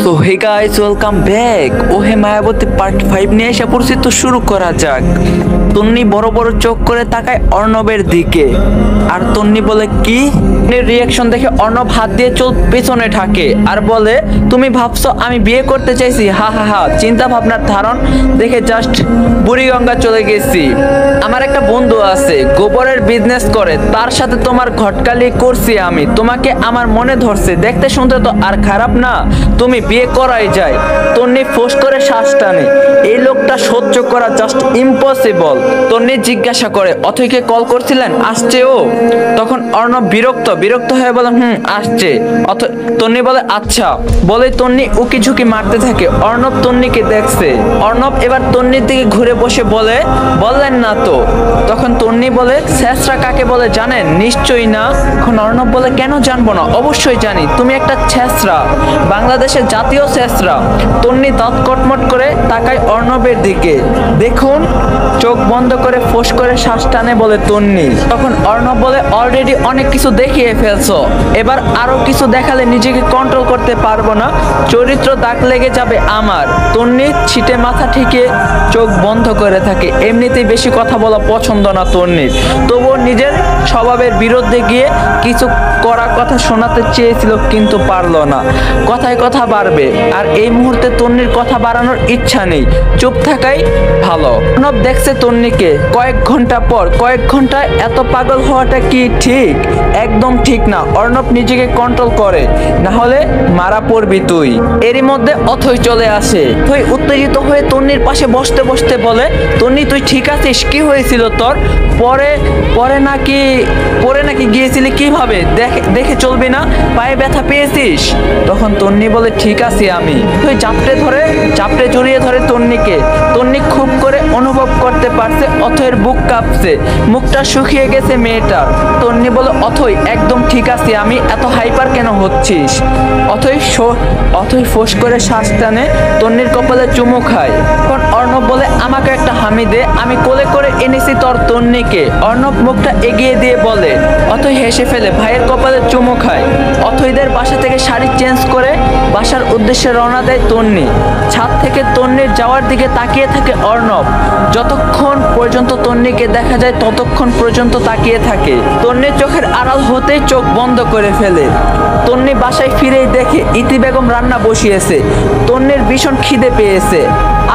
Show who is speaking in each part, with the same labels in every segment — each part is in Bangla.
Speaker 1: So hey guys, welcome back. ওহে মায়াবতী পার্ট 5 নিয়ে এসে পড়ছি, তো শুরু করা যাক। তন্নি বড় বড় চোখ করে তাকায় অর্ণবের দিকে, আর তন্নি বলে কি? রিয়াকশন দেখে অর্ণব হাত দিয়ে চোখ পেছনে ঠাকে আর বলে, তুমি ভাবছো আমি বিয়ে করতে চাইছি? হা হা হা, চিন্তা ভাবনার ধারণ দেখে জাস্ট বুড়িগঙ্গা চলে গেছি। আমার একটা বন্ধু আছে, গোবরের বিজনেস করে, তার সাথে তোমার ঘটকালি করছি আমি। তোমাকে আমার মনে ধরছে, দেখতে শুনতে তো আর খারাপ না, তুমি বিয়ে করাই যায়। তন্নি ফোঁস করে শ্বাস টানে। এই লোকটা সহ্য করা জাস্ট ইম্পসিবল। তন্নি জিজ্ঞাসা করে, অথৈকে কল করছিলেন? আসছে ও? তখন অর্ণব বিরক্ত হয়ে বলে, আসছে। তন্নি বলে আচ্ছা। বলে তন্নি উকি ঝুঁকি মারতে থাকে। অর্ণব তন্নিকে দেখছে। অর্ণব এবার তন্নির দিকে ঘুরে বসে বলে, বললেন না তো। তখন তন্নি বলে, ছেঁচড়া কাকে বলে জানেন? নিশ্চয়ই না। এখন অর্ণব বলে, কেন জানবো না, অবশ্যই জানি, তুমি একটা ছেঁচড়া, বাংলাদেশের জাতীয় ছেঁচড়া। তন্নি দাঁত কটমট করে তাকায় অর্ণবের দিকে। দেখুন, চোখ বন্ধ করে ফোঁস করে শ্বাস টানে বলে তন্নি। তখন অর্ণব বলে, অলরেডি অনেক কিছু দেখিয়ে ফেলছো, এবার আরো কিছু দেখালে নিজেকে কন্ট্রোল করতে পারবো না, চরিত্র দাগ লেগে যাবে আমার। তন্নি ছিটে মাথা ঠেকে চোখ বন্ধ করে থাকে। এমনিতেই বেশি কথা বলা পছন্দ না তন্নির, তবুও নিজের স্বভাবের বিরুদ্ধে গিয়ে কিছু কড়া কথা শোনাতে চেয়েছিল, কিন্তু পারলো না। কথায় কথা বাড়বে, আর এই মুহূর্তে তন্নির কথা বাড়ানোর ইচ্ছা নেই, চুপ থাকাই ভালো। অর্ণব দেখছে তন্নিকে কয়েক ঘন্টা পর। কয়েক ঘন্টায় এত পাগল হওয়াটা কি ঠিক? একদম ঠিক না। অর্ণব নিজেকে কন্ট্রোল করে, না হলে মারা পড়বি তুই। এরই মধ্যে অথৈ চলে আসে। অথৈ উত্তেজিত হয়ে তন্নির পাশে বসতে বসতে বলে, তন্নি তুই ঠিক আছিস? কি হয়েছিল তোর? পরে নাকি গিয়েছিলি? কিভাবে? দেখে চলবি না? পায়ে ব্যথা পেয়েছিস? তখন তন্নি বলে, ঠিক আছি আমি। তুই চাপড়ে জড়িয়ে ধরে তন্নিকে। তন্নি খুব করে অনুভব করতে পারছে অথৈয়ের বুক কাঁপছে, মুখটা শুকিয়ে গেছে মেয়েটার। তন্নি বলে, অথৈ একদম ঠিক আছি আমি, এত হাইপার কেন হচ্ছিস? অথৈ ফোঁস করে শ্বাস টানে, তন্নির কপালে চুমু খায়। তখন অর্ণব বলে, আমাকে একটা হামি দে, আমি কোলে করে এনেছি তোর তন্নিকে। অর্ণব মুখটা এগিয়ে দিয়ে বলে। অথৈ হেসে ফেলে, ভাইয়ের কপালে চুমু খায়। অথৈদের বাসা থেকে শাড়ি চেঞ্জ করে বাসার উদ্দেশ্যে রওনা দেয় তন্নি। ছাদ থেকে তন্নির যাওয়ার দিকে তাকিয়ে থাকে অর্ণব। যতক্ষণ পর্যন্ত তন্নিকে দেখা যায় ততক্ষণ পর্যন্ত তাকিয়ে থাকে। তন্নির চোখের আড়াল হতেই চোখ বন্ধ করে ফেলে। তন্নি বাসায় ফিরেই দেখে ইতি বেগম রান্না বসিয়েছে। তন্নির ভীষণ খিদে পেয়েছে।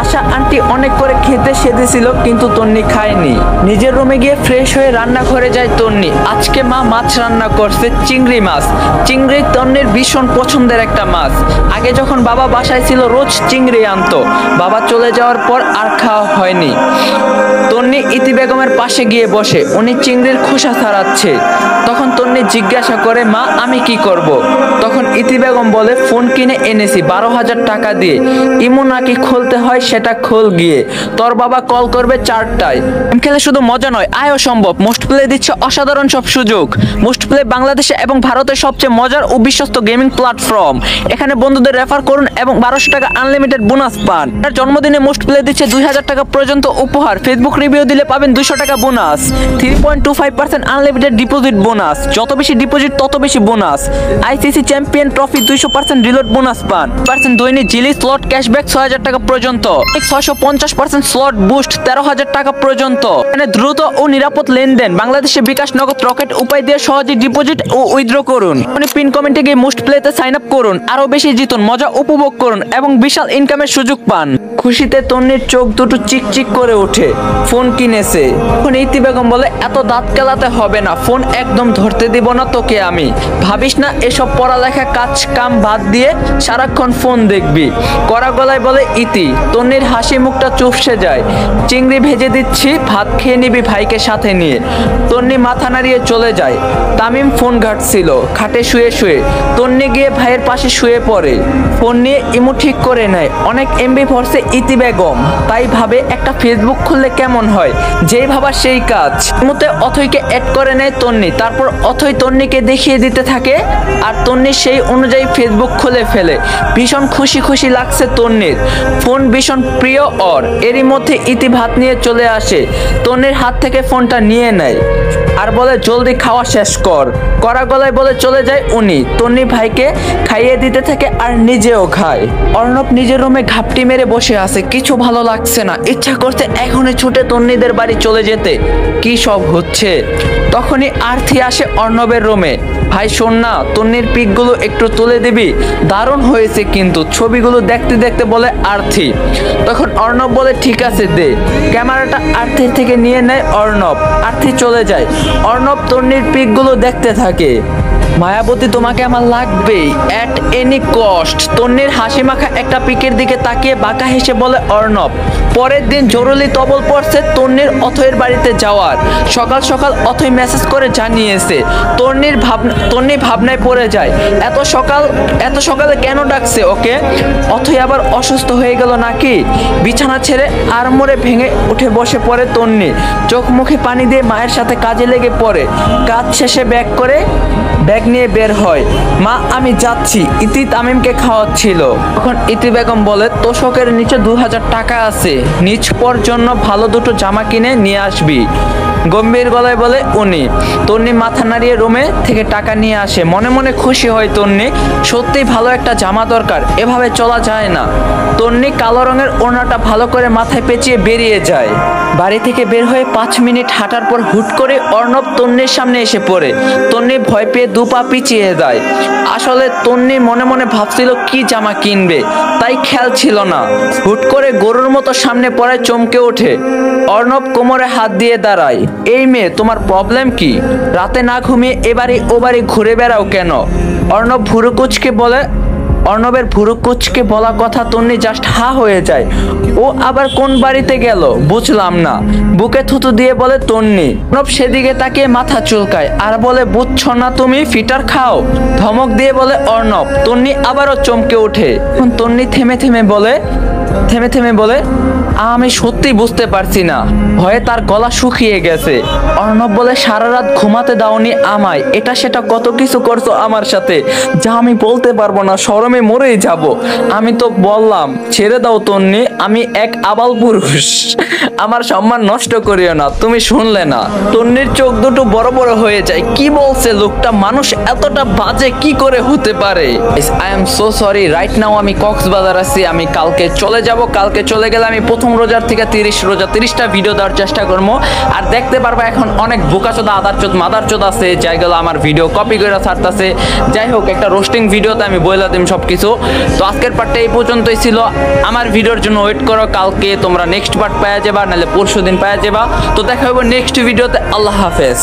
Speaker 1: আশা আন্টি অনেক করে খেতে সেধেছিল, কিন্তু তন্নি খায়নি। নিজের রুমে গিয়ে ফ্রেশ হয়ে রান্নাঘরে যায় তন্নি। আজকে মা মাছ রান্না করছে, চিংড়ি মাছ। চিংড়ি তন্নির ভীষণ পছন্দের একটা মাছ। আগে যখন বাবা বাসায় ছিল রোজ চিংড়ি আনতো, বাবা চলে যাওয়ার পর আর খাওয়া হয়নি। তন্নি ইতি বেগমের পাশে গিয়ে বসে, উনি চিংড়ির খোসা ছাড়াচ্ছে। তখন তন্নি জিজ্ঞাসা করে, মা আমি কি করব? তখন ইতি বেগম বলে, ফোন কিনে এনেছি 12,000 টাকা দিয়ে, ইমো নাকি খুলতে হয়, সেটা খোল গিয়ে। তোর বাবা কল করবে 4টায়। গেম খেলে শুধু মজা নয়, আয়ও সম্ভব। মোস্ট প্লে দিচ্ছে অসাধারণ সব সুযোগ। মোস্ট প্লে বাংলাদেশে এবং ভারতের সবচেয়ে মজার ও বিশ্বস্ত গেমিং প্ল্যাটফর্ম। এখানে বন্ধুদের রেফার করুন এবং 1200 টাকা আনলিমিটেড বোনাস পান। তার জন্মদিনে মোস্ট প্লে দিচ্ছে 2000 টাকা পর্যন্ত উপহার। ফেসবুক রিভিউ দিলে পাবেন 200 টাকা বোনাস। 3.25% unlimited deposit bonus. যত বেশি ডিপোজিট তত বেশি bonus. ICC champion trophy 200% reload bonus পান। দৈনিক জিলি স্লট ক্যাশব্যাক 6000 টাকা পর্যন্ত। 650% স্লট বুস্ট 13,000 টাকা পর্যন্ত। এখানে দ্রুত ও নিরাপদ লেনদেন। বাংলাদেশে বিকাশ, নগদ, রকেট উপায় দিয়ে সহজে ডিপোজিট ও উইথড্র করুন। আপনি পিন কমেন্টে গিয়ে মোস্ট প্লেতে সাইন আপ করুন, আরো বেশি জিতুন, মজা উপভোগ করুন এবং বিশাল ইনকামের সুযোগ পান। খুশিতে তন্নির চোখ দুটো চিকচিক করে ওঠে। ফোন কিনেছে। এখন ইতি বেগম বলে, এত দাঁত কেলাতে হবে না, ফোন একদম ধরতে দিব না তোকে আমি। ভাবিস না এসব পড়ালেখা কাজ কাম বাদ দিয়ে সারাক্ষণ ফোন দেখবি। কড়া গলায় বলে ইতি। তন্নির হাসি মুখটা চুপসে যায়। চিংড়ি ভেজে দিচ্ছি, ভাত খেয়ে নিবি ভাইকে সাথে নিয়ে। তন্নি মাথা নাড়িয়ে চলে যায়। তামিম ফোন ঘাটছিল খাটে শুয়ে শুয়ে। তন্নি গিয়ে ভাইয়ের পাশে শুয়ে পড়ে। ফোন নিয়ে ইমো ঠিক করে নেয়। অনেক এমবি ভরছে ইতি বেগম, তাই ভাবে একটা ফেসবুক খুললে কেমন হয়। যেই ভাবা সেই কাজ। ইমোতে অথৈকে অ্যাড করে নেয় তন্নি। তারপর অথৈ তন্নিকে দেখিয়ে দিতে থাকে, আর তন্নি সেই অনুযায়ী ফেসবুক খুলে ফেলে। ভীষণ খুশি লাগছে তন্নির। ফোন ভীষণ প্রিয় ওর। এরই মধ্যে ইতি ভাত নিয়ে চলে আসে। তন্নির হাত থেকে ফোনটা নিয়ে নেয় আর বলে, জলদি খাওয়া শেষ কর। কড়া গলায় বলে চলে যায় উনি। তন্নি ভাইকে খাইয়ে দিতে থাকে আর নিজে নিজেও খায়। অর্ণব নিজের রুমে ঘাপটি মেরে বসে আছে, কিছু ভালো লাগছে না, ইচ্ছা করছে এখনই ছুটে তন্নিদের বাড়ি চলে যেতে। কি সব হচ্ছে? তখনই আরতি আসে অর্ণবের রুমে। ভাই শোন না, তন্নির পিকগুলো একটু তুলে দিবি, দারুণ হয়েছে কিন্তু। ছবিগুলো দেখতে দেখতে বলে আরতি। তখন অর্ণব বলে ঠিক আছে দে। ক্যামেরাটা আরতির থেকে নিয়ে নেয় অর্ণব। আরতি চলে যায়। অর্ণব তন্নির পিকগুলো দেখতে থাকে। মায়াবতী তোমাকে আমার লাগবেই, অ্যাট এনি কস্ট। তন্নির হাসি মাখা একটা পিকের দিকে তাকিয়ে বাঁকা হেসে বলে অর্ণব। পরের দিন জরুরি তবল পড়ছে তন্নির অথয়ের বাড়িতে যাওয়ার। সকাল সকাল অথই মেসেজ করে জানিয়েছে। তন্নি ভাবনায় পড়ে যায়, এত সকালে কেন ডাকছে ওকে? অথই আবার অসুস্থ হয়ে গেল নাকি? বিছানা ছেড়ে আড়মোড়ে ভেঙে উঠে বসে পড়ে তন্নি। চোখ মুখে পানি দিয়ে মায়ের সাথে কাজে লেগে পড়ে। কাজ শেষে ব্যাগ নিয়ে বের হয়। মা আমি যাচ্ছি, ইতি তামিমকে খাওয়াচ্ছিল। তখন ইতি বেগম বলে তোষকের নিচে 2000 টাকা আছে, নিজ পর জন্য ভালো দুটো জামা কিনে নিয়ে আসবি। গম্ভীর গলায় বলে উনি। তন্নি মাথা নাড়িয়ে রুমে থেকে টাকা নিয়ে আসে। মনে মনে খুশি হয় তন্নি, সত্যি ভালো একটা জামা দরকার, এভাবে চলা যায় না। তন্নি কালো রঙের ওড়নাটা ভালো করে মাথায় পেঁচিয়ে বেরিয়ে যায়। বাড়ি থেকে বের হয়ে 5 মিনিট হাঁটার পর হুট করে অর্ণব তন্নির সামনে এসে পড়ে। তন্নি ভয় পেয়ে 2 পা পিছিয়ে যায়। আসলে তন্নি মনে মনে ভাবছিল কি জামা কিনবে, তাই খেয়াল ছিল না। হুট করে গরুর মতো সামনে পড়ে চমকে ওঠে। অর্ণব কোমরে হাত দিয়ে দাঁড়ায়। এই মেয়ে, তোমার প্রবলেম কি? রাতে না ঘুমিয়ে এবারে ওবারে ঘুরে বেড়াও কেন? অর্ণবের ভুরু কুচকে বলা কথা তন্নি জাস্ট হা হয়ে যায়। ও আবার কোন বাড়িতে গেল বুঝলাম না। বুকে থুতু দিয়ে বলে তন্নি। অর্ণব সেদিকে তাকিয়ে মাথা চুলকায় আর বলে বুঝছো না তুমি, ফিটার খাও। ধমক দিয়ে বলে অর্ণব। তন্নি আবারও চমকে ওঠে। তন্নি থেমে থেমে বলে আমি সত্যি বুঝতে পারছি না। ভয়ে তার গলা শুকিয়ে গেছে। অর্ণব বলে সারা রাত ঘুমাতে দাওনি আমায়, এটা সেটা কত কিছু করছো আমার সাথে, যা আমি বলতে পারবো না, শরমে মরেই যাব। আমি তো বললাম ছেড়ে দাও তন্নি, আমি এক আবাল পুরুষ, আমার সম্মান নষ্ট করিও না, তুমি শুনলে না। তন্নির চোখ দুটো বড় বড় হয়ে যায়। কি বলছে লোকটা? মানুষ এতটা বাজে কি করে হতে পারে? I am so sorry, right now আমি কক্সবাজার আছি, আমি কালকে চলে যাব। কালকে চলে গেলে আমি প্রথম রোজার থেকে 30টা ভিডিও দেওয়ার চেষ্টা করবো। আর দেখতে পারবো এখন অনেক বোকাচোদা মাদারচোদ আছে, যাইগুলো আমার ভিডিও কপি করে ছাড়তেছে। যাই হোক, একটা রোস্টিং ভিডিওতে আমি বলে দিম সবকিছু। তো আজকের পার্টটা এই পর্যন্তই ছিল। আমার ভিডিওর জন্য ওয়েট করো, কালকে তোমরা নেক্সট পার্ট পাওয়া যাবা, নাহলে পরশু দিন পাওয়া যাবা। তো দেখা হবে নেক্সট ভিডিওতে। আল্লাহ হাফেজ।